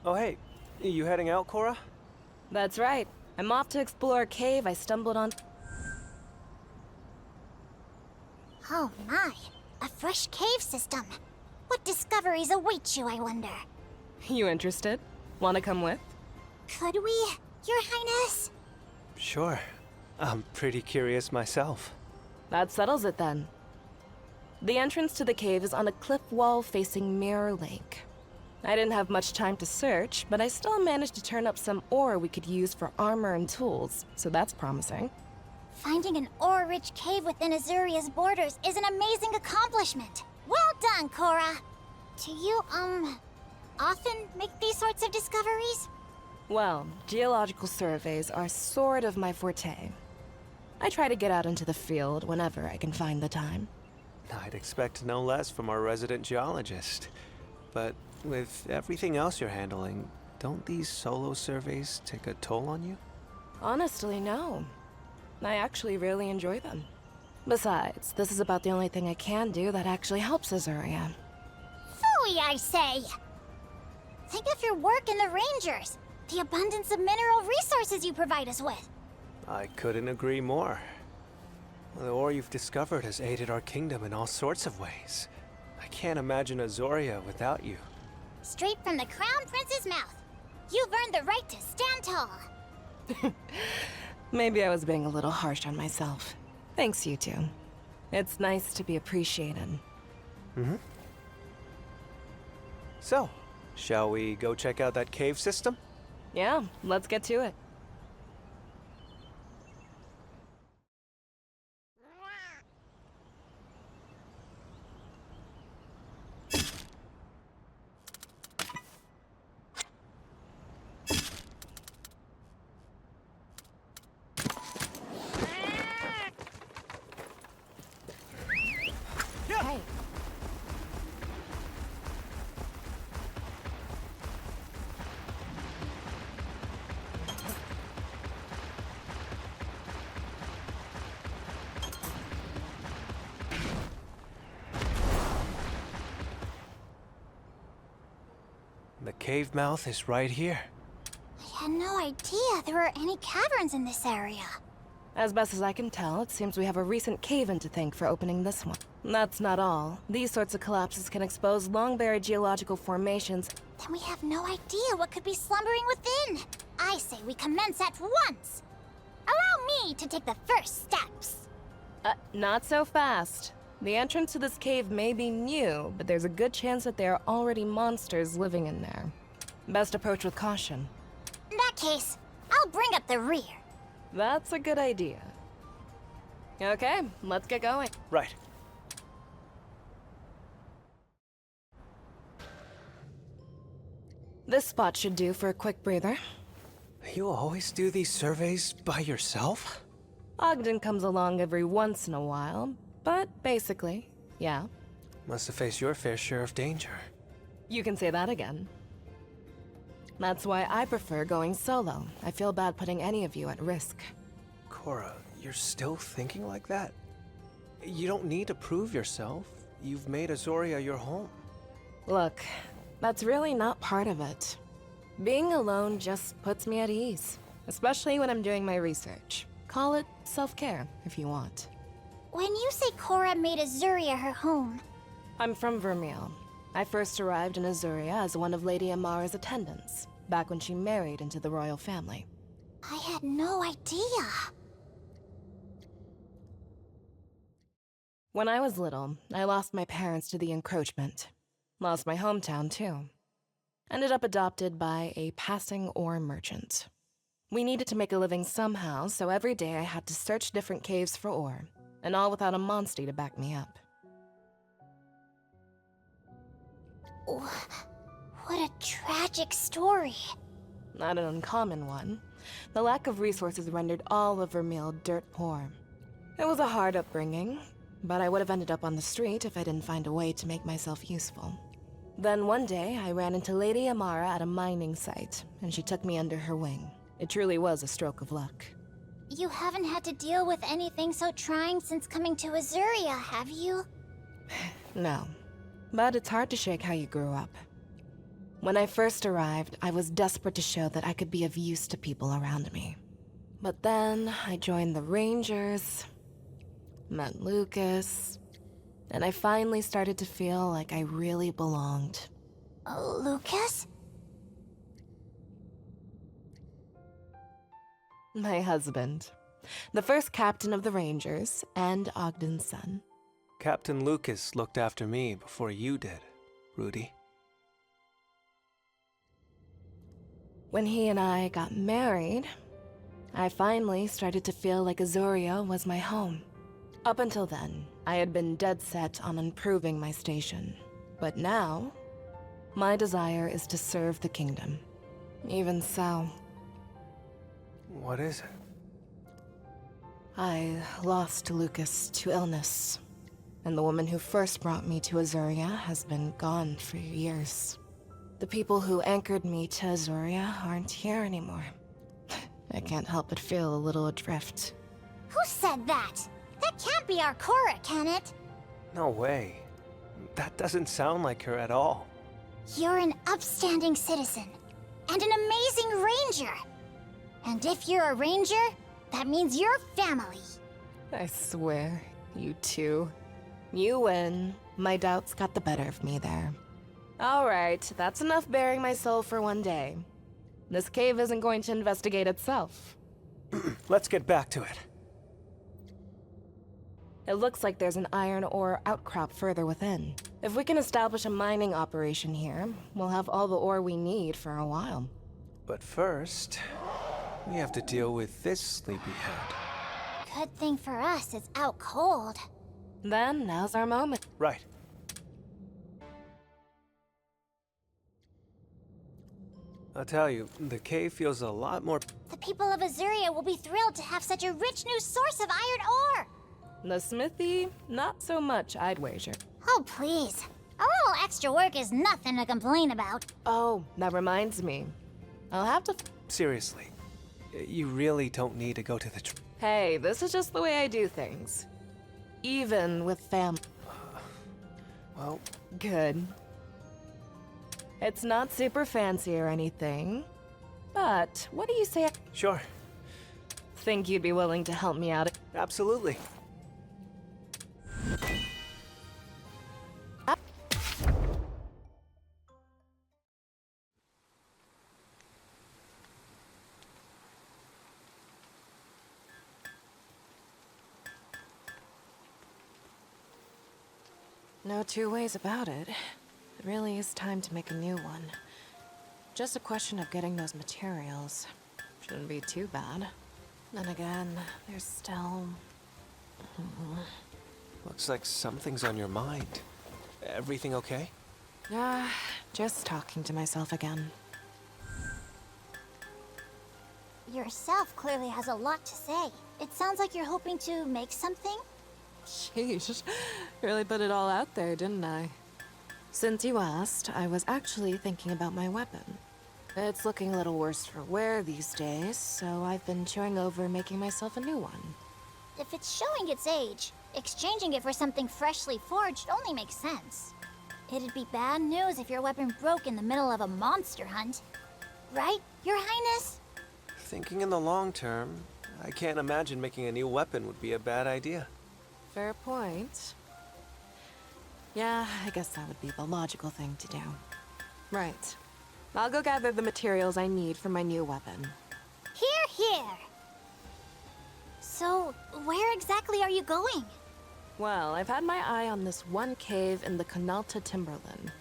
Oh hey, you heading out, Kora? That's right. I'm off to explore a cave I stumbled on. Oh my, a fresh cave system. What discoveries await you, I wonder? You interested? Wanna come with? Could we, Your Highness? Sure. I'm pretty curious myself. That settles it then. The entrance to the cave is on a cliff wall facing Mirror Lake. I didn't have much time to search, but I still managed to turn up some ore we could use for armor and tools, so that's promising. Finding an ore-rich cave within Azuria's borders is an amazing accomplishment. Well done, Kora. Do you, often make these sorts of discoveries? Well, geological surveys are sort of my forte. I try to get out into the field whenever I can find the time. I'd expect no less from our resident geologist. But with everything else you're handling, don't these solo surveys take a toll on you? Honestly, no. I actually really enjoy them. Besides, this is about the only thing I can do that actually helps Azuria. Phooey, I say! Think of your work in the Rangers, the abundance of mineral resources you provide us with. I couldn't agree more. The ore you've discovered has aided our kingdom in all sorts of ways. I can't imagine Azuria without you. Straight from the Crown Prince's mouth. You've earned the right to stand tall. Maybe I was being a little harsh on myself. Thanks, you two. It's nice to be appreciated. So, shall we go check out that cave system? Yeah, let's get to it. Hey. The cave mouth is right here. I had no idea there were any caverns in this area. As best as I can tell, it seems we have a recent cave-in to thank for opening this one. That's not all. These sorts of collapses can expose long-buried geological formations. Then we have no idea what could be slumbering within. I say we commence at once. Allow me to take the first steps. Not so fast. The entrance to this cave may be new, but there's a good chance that there are already monsters living in there. Best approach with caution. In that case, I'll bring up the rear. That's a good idea. Okay, let's get going. Right. This spot should do for a quick breather. You always do these surveys by yourself? Ogden comes along every once in a while, but basically, yeah. Must have faced your fair share of danger. You can say that again. That's why I prefer going solo. I feel bad putting any of you at risk. Kora, you're still thinking like that? You don't need to prove yourself. You've made Azuria your home. Look, that's really not part of it. Being alone just puts me at ease, especially when I'm doing my research. Call it self-care, if you want. When you say Kora made Azuria her home... I'm from Vermeil. I first arrived in Azuria as one of Lady Amara's attendants, back when she married into the royal family. I had no idea. When I was little, I lost my parents to the encroachment. Lost my hometown, too. Ended up adopted by a passing ore merchant. We needed to make a living somehow, so every day I had to search different caves for ore, and all without a monstie to back me up. What a tragic story. Not an uncommon one. The lack of resources rendered all of Vermeil dirt poor. It was a hard upbringing, but I would have ended up on the street if I didn't find a way to make myself useful. Then one day, I ran into Lady Amara at a mining site, and she took me under her wing. It truly was a stroke of luck. You haven't had to deal with anything so trying since coming to Azuria, have you? No. But it's hard to shake how you grew up. When I first arrived, I was desperate to show that I could be of use to people around me. But then I joined the Rangers, met Lucas, and I finally started to feel like I really belonged. Lucas? My husband. The first captain of the Rangers, and Ogden's son. Captain Lucas looked after me before you did, Rudy. When he and I got married, I finally started to feel like Azuria was my home. Up until then, I had been dead set on improving my station. But now, my desire is to serve the kingdom. Even so, What is it? I lost Lucas to illness, and the woman who first brought me to Azuria has been gone for years. The people who anchored me to Azuria aren't here anymore. I can't help but feel a little adrift. Who said that? That can't be our Kora, can it? No way. That doesn't sound like her at all. You're an upstanding citizen, and an amazing ranger. And if you're a ranger, that means you're family. I swear, you two. You win. My doubts got the better of me there. Alright, that's enough bearing my soul for one day. This cave isn't going to investigate itself. Let's get back to it. It looks like there's an iron ore outcrop further within. If we can establish a mining operation here, we'll have all the ore we need for a while. But first, we have to deal with this sleepyhead. Good thing for us it's out cold. Then, now's our moment. Right. I'll tell you, the cave feels a lot more... The people of Azuria will be thrilled to have such a rich new source of iron ore. The smithy, not so much, I'd wager. Oh, please. A little extra work is nothing to complain about. Oh, that reminds me. I'll have to... Seriously, you really don't need to go to the... Hey, this is just the way I do things. Even with family. Well, Good. It's not super fancy or anything. But, what do you say? sure. Think you'd be willing to help me out? Absolutely. No two ways about it. It really is time to make a new one. Just a question of getting those materials. Shouldn't be too bad. Then again, there's still... Looks like something's on your mind. Everything okay? Just talking to myself again. Yourself clearly has a lot to say. It sounds like you're hoping to make something? Sheesh, really put it all out there, didn't I? Since you asked, I was actually thinking about my weapon. It's looking a little worse for wear these days, so I've been chewing over making myself a new one. If it's showing its age, exchanging it for something freshly forged only makes sense. It'd be bad news if your weapon broke in the middle of a monster hunt. Right, Your Highness? Thinking in the long term, I can't imagine making a new weapon would be a bad idea. Fair point. Yeah, I guess that would be the logical thing to do. Right. I'll go gather the materials I need for my new weapon. Here, here! So, where exactly are you going? Well, I've had my eye on this one cave in the Canalta Timberland.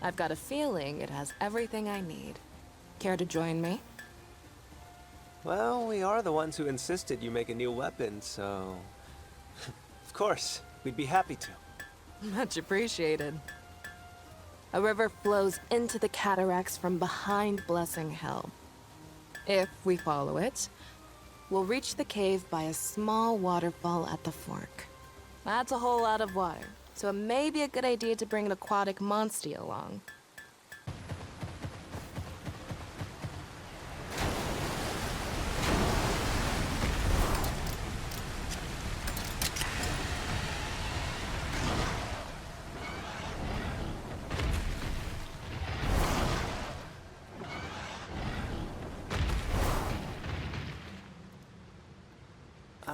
I've got a feeling it has everything I need. Care to join me? Well, we are the ones who insisted you make a new weapon, so... Of course, we'd be happy to. Much appreciated. A river flows into the cataracts from behind Blessing Hill. If we follow it, we'll reach the cave by a small waterfall at the fork. That's a whole lot of water, so it may be a good idea to bring an aquatic monster along.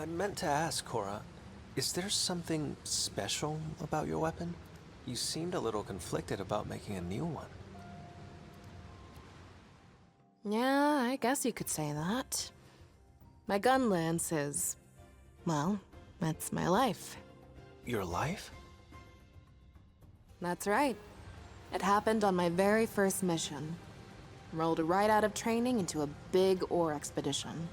I meant to ask, Kora, is there something special about your weapon? You seemed a little conflicted about making a new one. Yeah, I guess you could say that. My gun lance is, well, that's my life. Your life? That's right. It happened on my very first mission. Rolled right out of training into a big ore expedition.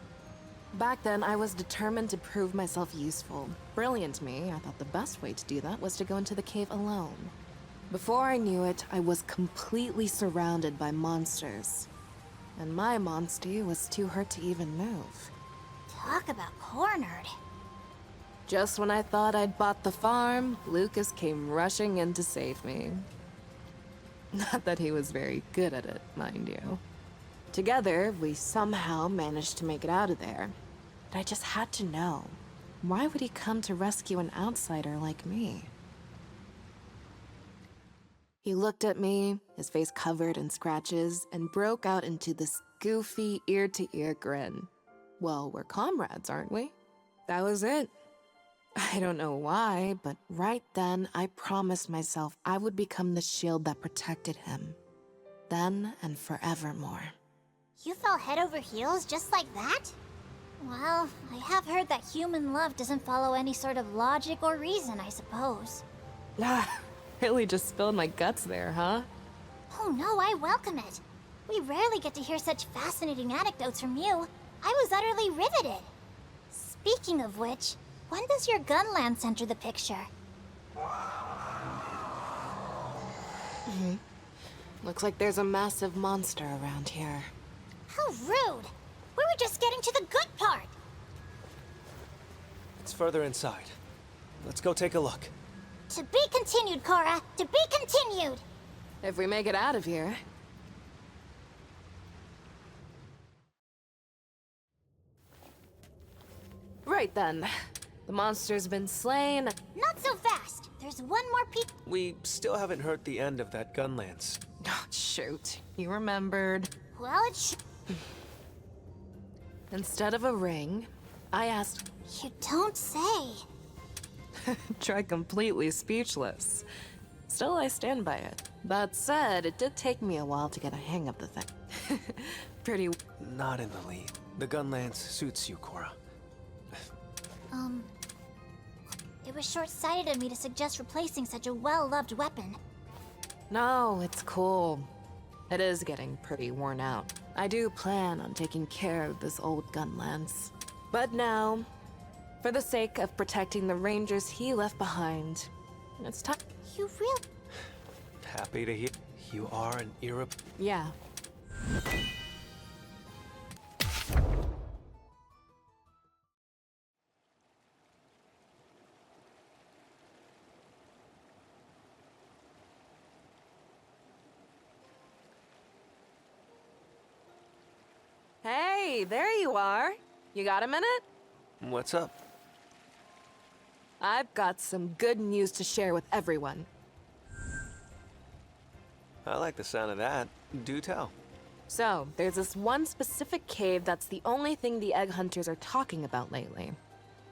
Back then, I was determined to prove myself useful. Brilliant me, I thought the best way to do that was to go into the cave alone. Before I knew it, I was completely surrounded by monsters. And my monster was too hurt to even move. Talk about cornered. Just when I thought I'd bought the farm, Lucas came rushing in to save me. Not that he was very good at it, mind you. Together, we somehow managed to make it out of there. But I just had to know, why would he come to rescue an outsider like me? He looked at me, his face covered in scratches, and broke out into this goofy, ear-to-ear grin. Well, we're comrades, aren't we? That was it. I don't know why, but right then, I promised myself I would become the shield that protected him. Then and forevermore. You fell head over heels just like that? Well, I have heard that human love doesn't follow any sort of logic or reason, I suppose. Really just spilled my guts there, huh? Oh no, I welcome it. We rarely get to hear such fascinating anecdotes from you. I was utterly riveted. Speaking of which, when does your gun lance enter the picture? Looks like there's a massive monster around here. How rude! We were just getting to the good part! It's further inside. Let's go take a look. To be continued, Kora! To be continued! If we make it out of here. Right then. The monster's been slain. Not so fast! There's one more peek. We still haven't heard the end of that gun lance. Oh, shoot. You remembered. Well, it Instead of a ring, I asked... You don't say. Try completely speechless. Still, I stand by it. That said, it did take me a while to get a hang of the thing. Pretty... Not in the lead. The gun lance suits you, Kora. It was short-sighted of me to suggest replacing such a well-loved weapon. No, it's cool. It is getting pretty worn out. I do plan on taking care of this old gun lance. But now, for the sake of protecting the rangers he left behind, it's time. You really... Happy to hear you are an Yeah. Hey, there you are. You got a minute? What's up? I've got some good news to share with everyone. I like the sound of that. Do tell. So, there's this one specific cave that's the only thing the egg hunters are talking about lately.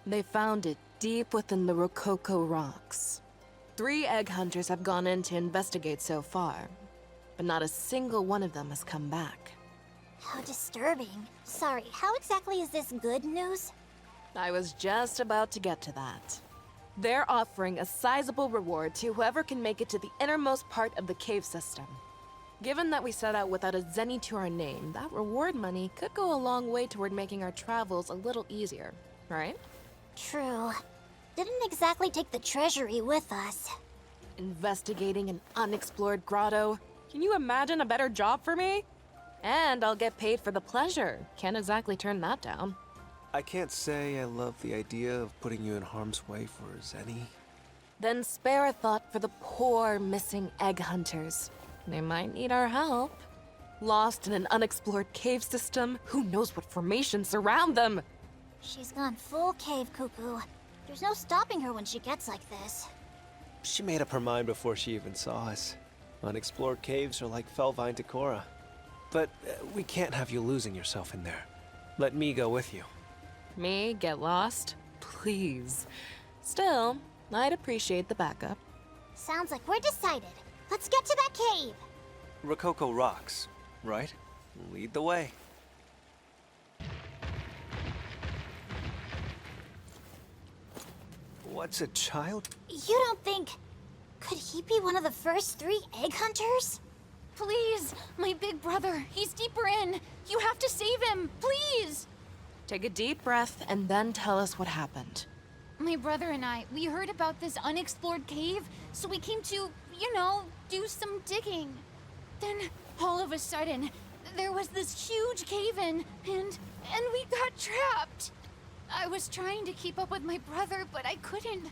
They found it deep within the Rococo rocks. 3 egg hunters have gone in to investigate so far, but not a single one of them has come back. How disturbing. Sorry, how exactly is this good news? I was just about to get to that. They're offering a sizable reward to whoever can make it to the innermost part of the cave system. Given that we set out without a zenny to our name, that reward money could go a long way toward making our travels a little easier, right? True. Didn't exactly take the treasury with us. Investigating an unexplored grotto. Can you imagine a better job for me? And I'll get paid for the pleasure. Can't exactly turn that down. I can't say I love the idea of putting you in harm's way for Zenny. Then spare a thought for the poor missing egg hunters. They might need our help. Lost in an unexplored cave system, who knows what formations surround them? She's gone full cave cuckoo. There's no stopping her when she gets like this. She made up her mind before she even saw us. Unexplored caves are like Felvine to Kora. But we can't have you losing yourself in there. Let me go with you. Me get lost? please. Still, I'd appreciate the backup. Sounds like we're decided. Let's get to that cave. Rococo rocks, right? Lead the way. What's a child? You don't think... Could he be one of the first 3 egg hunters? Please, my big brother. He's deeper in. You have to save him, please. Take a deep breath and then tell us what happened. My brother and I, we heard about this unexplored cave, so we came to, you know, do some digging. Then, all of a sudden, there was this huge cave-in, and we got trapped. I was trying to keep up with my brother, but I couldn't.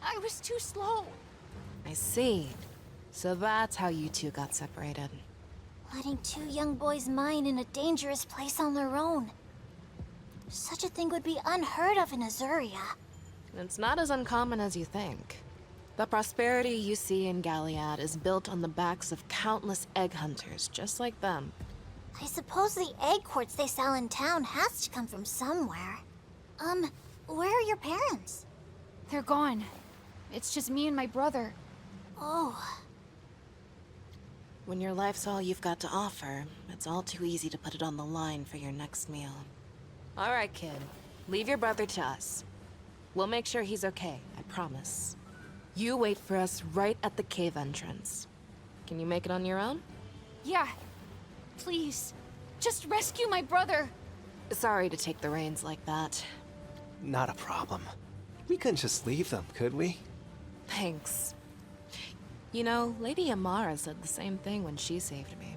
I was too slow. I see. So that's how you two got separated. Letting 2 young boys mine in a dangerous place on their own. Such a thing would be unheard of in Azuria. It's not as uncommon as you think. The prosperity you see in Galliad is built on the backs of countless egg hunters, just like them. I suppose the egg quartz they sell in town has to come from somewhere. Where are your parents? They're gone. It's just me and my brother. Oh, When your life's all you've got to offer, it's all too easy to put it on the line for your next meal. All right, kid. Leave your brother to us. We'll make sure he's okay, I promise. You wait for us right at the cave entrance. Can you make it on your own? Yeah. Please. Just rescue my brother. Sorry to take the reins like that. Not a problem. We couldn't just leave them, could we? Thanks. You know, Lady Amara said the same thing when she saved me.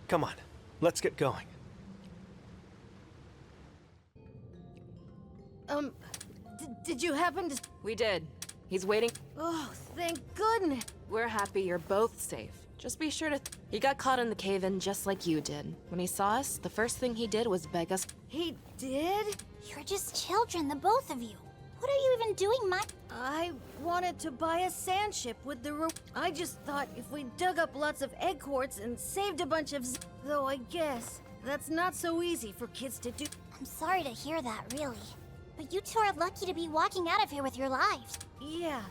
Come on, let's get going. Did you happen to... We did. He's waiting. Oh, thank goodness. We're happy you're both safe. Just be sure to... He got caught in the cave-in just like you did. When he saw us, the first thing he did was beg us... He did? you're just children, the both of you. What are you even doing, I wanted to buy a sand ship with the I just thought if we dug up lots of egg quartz and saved a bunch of Though I guess that's not so easy for kids to do. I'm sorry to hear that, really. But you two are lucky to be walking out of here with your lives. Yeah.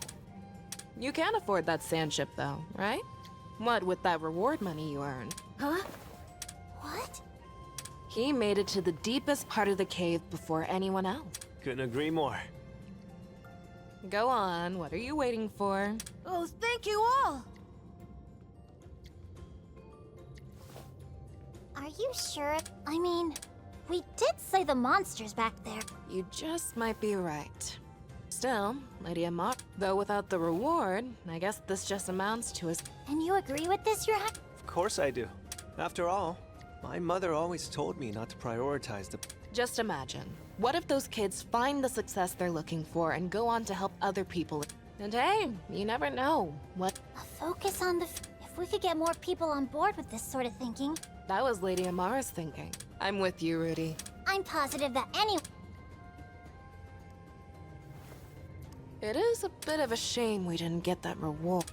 You can afford that sand ship, though, right? What with that reward money you earned? Huh? What? He made it to the deepest part of the cave before anyone else. Couldn't agree more. Go on, what are you waiting for? Oh, thank you all. Are you sure? I mean, we did slay the monsters back there. You just might be right. Still, Lady Amar, though without the reward, I guess this just amounts to a... And you agree with this, Your Highness? Of course I do. After all, my mother always told me not to prioritize the... Just imagine. What if those kids find the success they're looking for and go on to help other people? And hey, you never know. What? A focus on the... If we could get more people on board with this sort of thinking. That was Lady Amara's thinking. I'm with you, Rudy. I'm positive that any... It is a bit of a shame we didn't get that reward.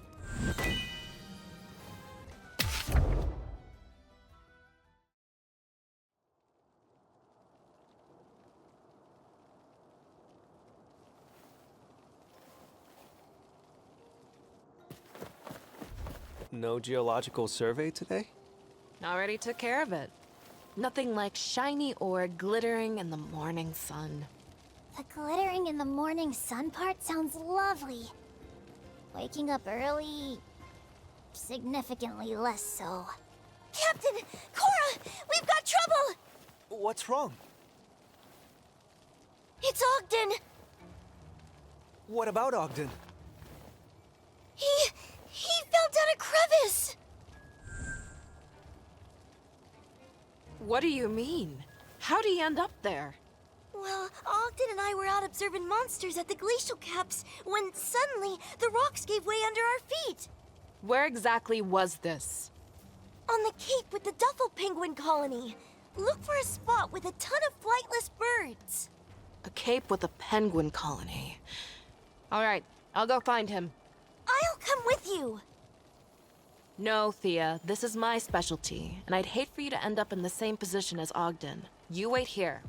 No geological survey today? Already took care of it. Nothing like shiny ore glittering in the morning sun. The glittering in the morning sun part sounds lovely. Waking up early... significantly less so. Captain! Kora! We've got trouble! What's wrong? It's Ogden! What about Ogden? He fell down a crevice! What do you mean? How'd he end up there? Well, Ogden and I were out observing monsters at the glacial caps when suddenly the rocks gave way under our feet. Where exactly was this? On the cape with the Duffel penguin colony. Look for a spot with a ton of flightless birds. A cape with a penguin colony. All right, I'll go find him. I'll come with you. No, Thea, this is my specialty, and I'd hate for you to end up in the same position as Ogden. You wait here.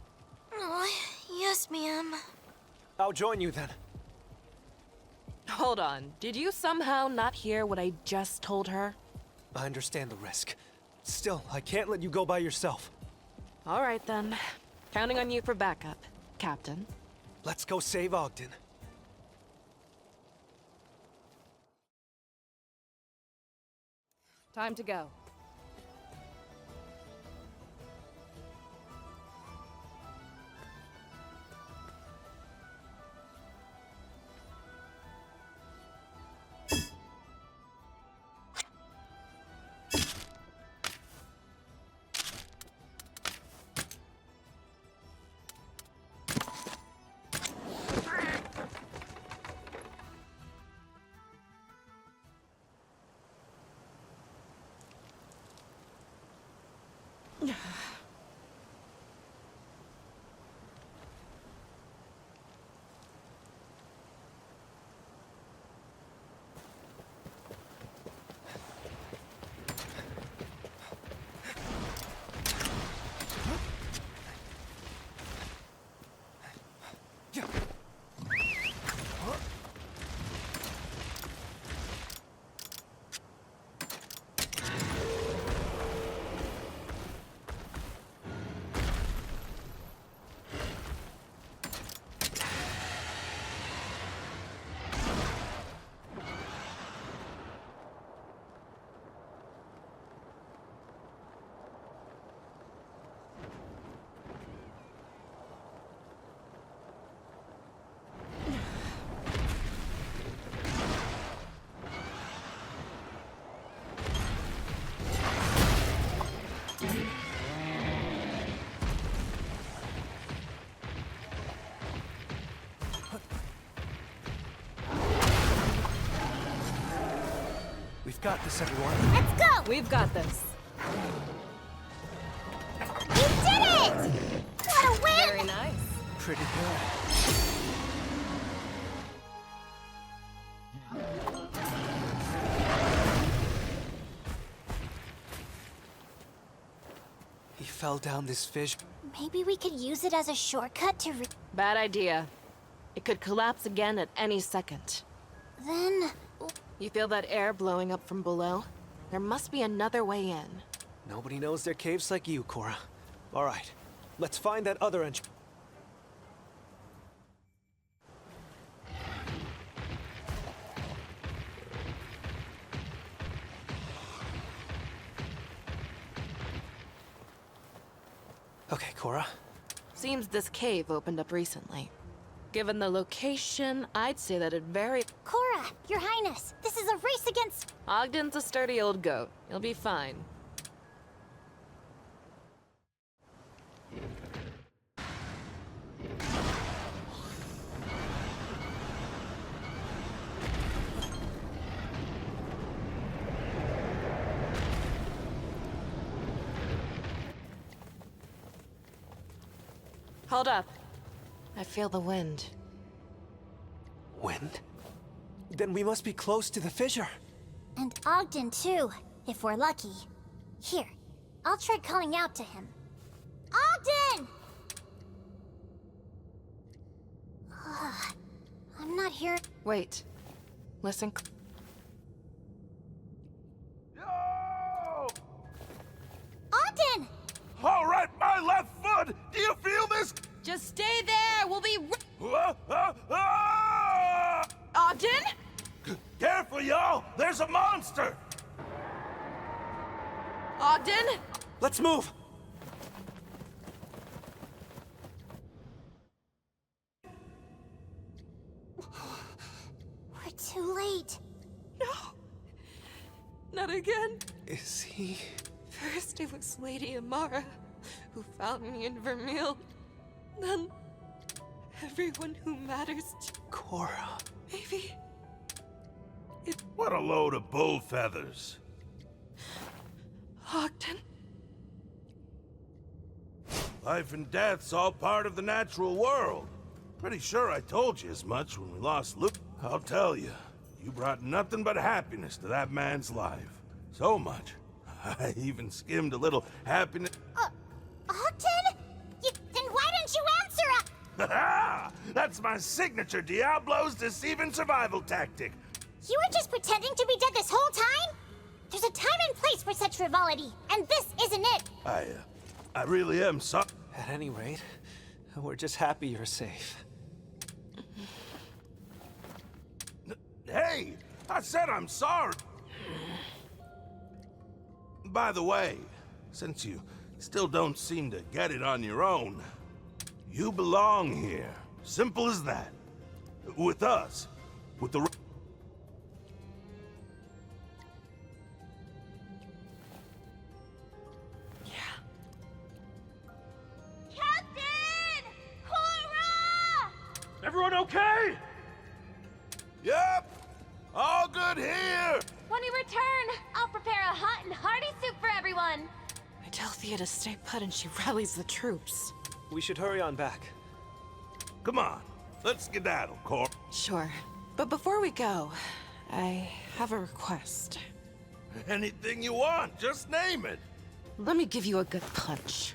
Oh, Yes, ma'am. I'll join you then. Hold on. Did you somehow not hear what I just told her? I understand the risk. Still, I can't let you go by yourself. All right, then. Counting on you for backup, Captain. Let's go save Ogden. Time to go. We've got this, everyone. Let's go! We've got this. We did it! What a win! Very nice. Pretty good. He fell down this fissure. Maybe we could use it as a shortcut to Bad idea. It could collapse again at any second. Then... You feel that air blowing up from below? There must be another way in. Nobody knows their caves like you, Kora. All right, let's find that other entrance. Okay, Kora. Seems this cave opened up recently. Given the location, I'd say that it very... Kora, Your Highness, this is a race against... Ogden's a sturdy old goat. You'll be fine. Hold up. I feel the wind. Wind? Then we must be close to the fissure. And Ogden, too, if we're lucky. Here, I'll try calling out to him. Ogden! I'm not here. Wait. Listen. Yo! Ogden! All right, my left foot! Do you feel this? Just stay there! We'll be Ah, ah, ah! Ogden? Careful, y'all! There's a monster! Ogden? Let's move! We're too late. No. Not again. Is he... First it was Lady Amara who found me in Vermeil. Then everyone who matters to Kora? maybe What a load of bull feathers. Ogden. Life and death's all part of the natural world. Pretty sure I told you as much when we lost Luke. I'll tell you, you brought nothing but happiness to that man's life. So much. I even skimmed a little happiness. Ogden? Then why didn't you answer us? That's my signature Diablo's deceiving survival tactic. You were just pretending to be dead this whole time? There's a time and place for such frivolity, and this isn't it. I really am sorry. At any rate, we're just happy you're safe. Hey, I said I'm sorry. By the way, since you still don't seem to get it on your own, you belong here. Simple as that. With us. With the... Captain! Kora! Everyone okay? Yep. All good here. When we return, I'll prepare a hot and hearty soup for everyone. I tell Thea to stay put and she rallies the troops. We should hurry on back. Come on. Let's skedaddle, Cor. Sure. But before we go, I have a request. Anything you want, just name it. Let me give you a good punch.